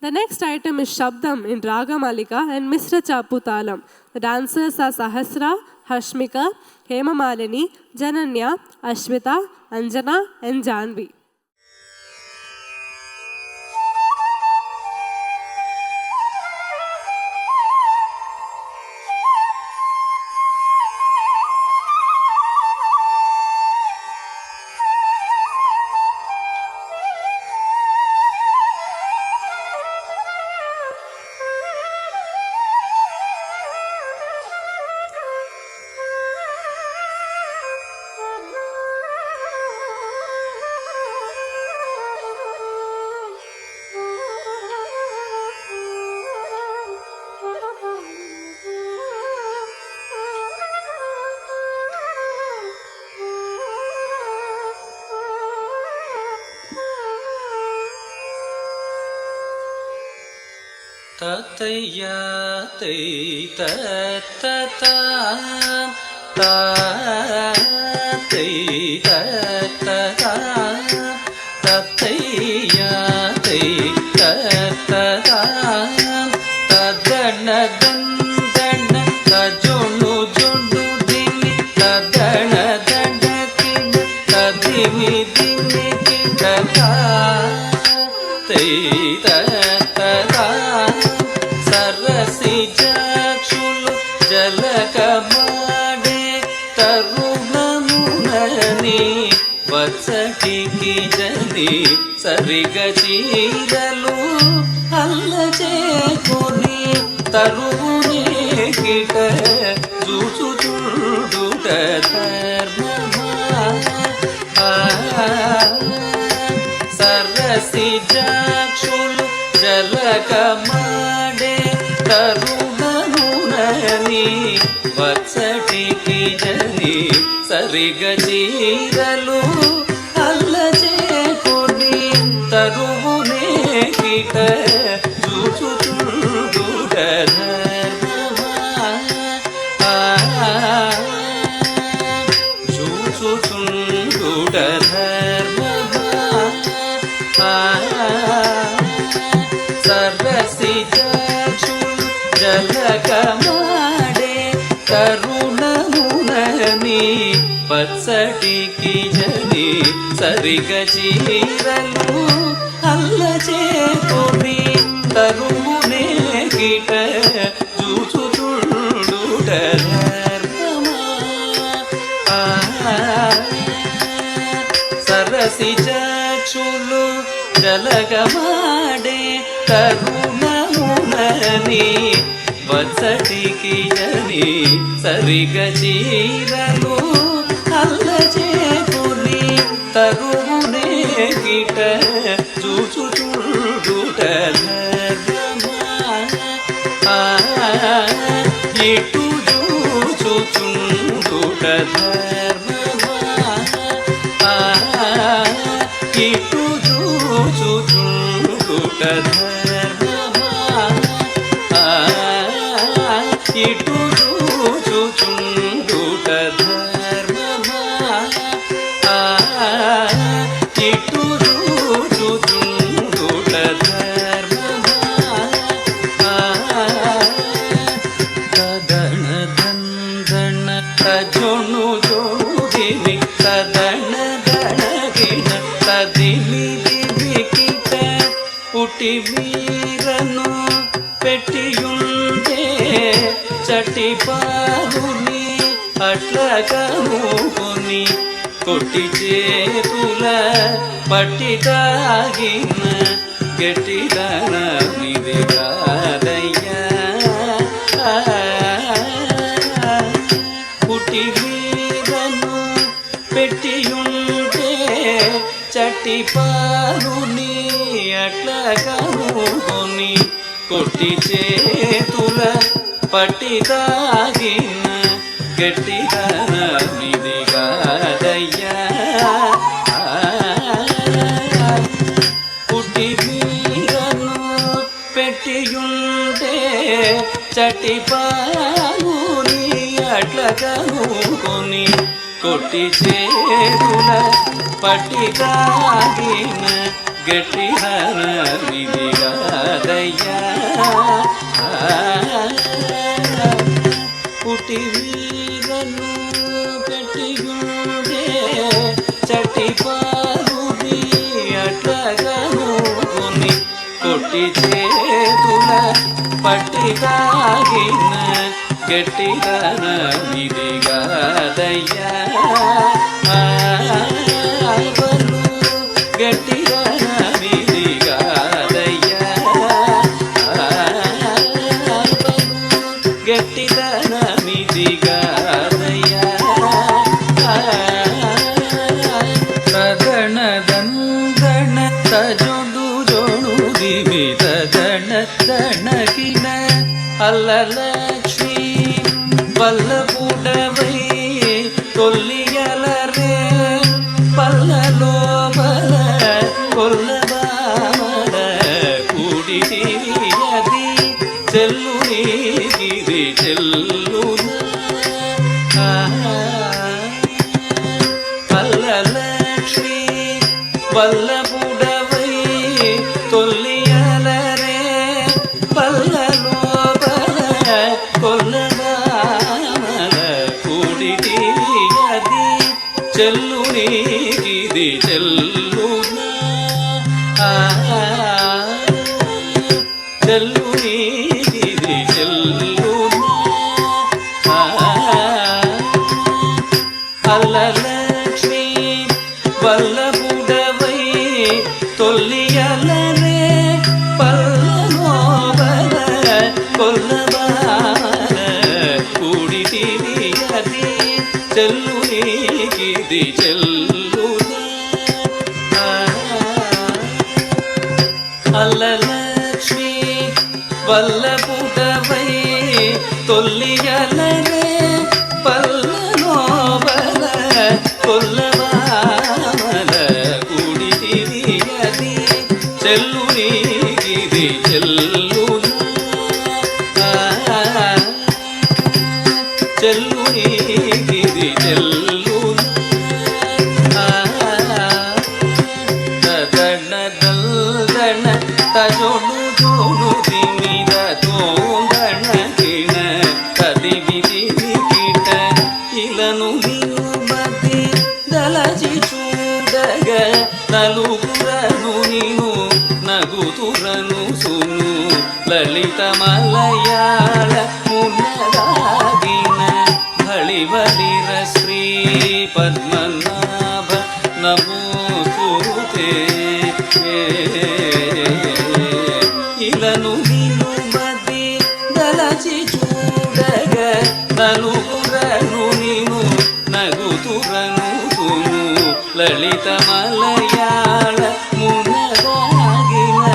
The next item is Shabdam in Raga Malika and Mr. Chapu Talam. The dancers are Sahasra, Hashmika, Hema Malini, Jananya, Ashwita, Anjana and Janvi. Tataya tay tatata tatay tatata tataya tay tatata tadana dandana tajonu jondu dini tadana dandakina tadimi dini kitata tay tatata సరసి జాక్షులు జలకమాడే తరుణమునని వచ్చటికి జని సరిగ చీరలు అల్లచేకొని తరువునే కిట చూచుచుండుట ధర్మమా సరసి జాక్షులు జలకమాడే తరుణమునని వచ్చటికి జని సరిగ చీరలు అల్లచేకొని తరువునే కిట చూచుచుండుట ధర్మమా చూచుచుండుట ధర్మమా సరసి జాక్షులు జలకమాడే తరుణమునని పచ్చటికి జని సరిగ చీరలు అల్లచేకొని తరువునే కిట చూచుచుండుట ధర్మమా సరసి జాక్షులు జలకమాడే తరుణమునని వచ్చటికి జని సరిగ చీరలు అల్లచేకొని తరువునే కిట చూచుచుండుట ధర్మమా ఇటు చూచుచుండుట ధర్మమా ఇటు చూచుచుండుట ధర్మమా ఇటు చూచుచుండుట ధర్మమా ఇటు చూచుచుండుట ధర్మమా తదణ దందణ తజొను జోడిని తదణ దణగిన తదిమి దివికిట పుటి వీరను పెట్టియుండే చటి పారుని అట్లగనుకొని కొట్టి చేతుల పట్టి తాగిన గట్టిదన నిది కాదయ్యా పుటి వీరను పెట్టియుండే చటి పారుని అట్లగనుకొని కొట్టి చేతుల పట్టి తాగిన గట్టిదన నిది కాదయ్యా పుట్టి వీరను పెట్టియుండే చటి పారుని అట్లగనుకొని కొట్టి చేతుల పట్టి తాగిన గట్టిదన నిది కాదయ్యా కొట్టి వీరను పెట్టిగుండే చటి పారుది అట్లగను కొని కొట్టి చేతుల పట్టి తాగిన గట్టిదన ఇదిగాదయ్యా గట్టిదన ఇదిగాదయ్యా గట్టిదన ఇదిగాదయ్యా తగణ దందణ తజొడు జొడు దివి తగణ దణకిన అల్లలక్ష్మి వల్లపుడవై తొల్లియలరే పల్లలోపల కొల్లబామల కూడితివియది చెల్లునిగిది చెల్లున అల్లలక్ష్మి వల్లపుడవై తొల్లియలరే పల్లలోపల కొల్లబామల కూడితివియది చెల్లునిగిది చెల్లున చెల్లునిగిది చెల్లున అల్లలక్ష్మి వల్లపుడవై తొల్లియలరే పల్లలోపల కొల్లబామల కూడితివియది చెల్లునిగిది చెల్లున అల్లలక్ష్మి వల్లపుడవై తొల్లియలరే పల్లలోపల కొల్లబామల కూడితివియది చెల్లునిగిది చెల్లున చెల్లునిగిది చెల్లున తగణ దల్దణ తజొడు జొడు తిమిద తోందణకిన కదివిదివికిట ఇలను నిలుబది దలచి చూడగ నలుగురను నిను నగుతురను సును లలిత మలయాళ మున్నదాగిన బళిబలిర శ్రీ పద్మనాభ నమోస్తుతే ఇలను నిలుబది దలచి చూడగ నలుగురను నిను నగుతురను సును లలిత మలయాళ మునదాగిన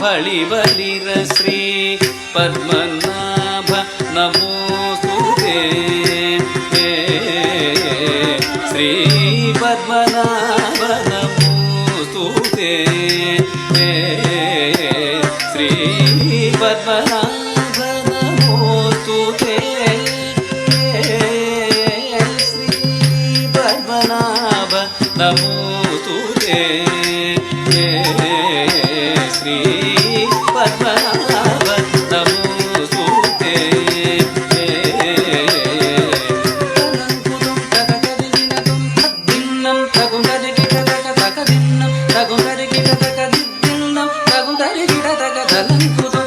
బళిబలిర శ్రీ పద్మనాభ నమోస్తుతే శ్రీ పద్మనాభ నమోస్తుతే శ్రీ పద్మనాభ నమోస్తుతే శ్రీ పద్మనాభ నమోస్తుతే శ్రీ పద్మనాభ నమోస్తుతే దిన్నం తగుందరికి తగ దిన్నం తగుందరికి తగ దిన్నం తగుందరికి తగ దలంకుదు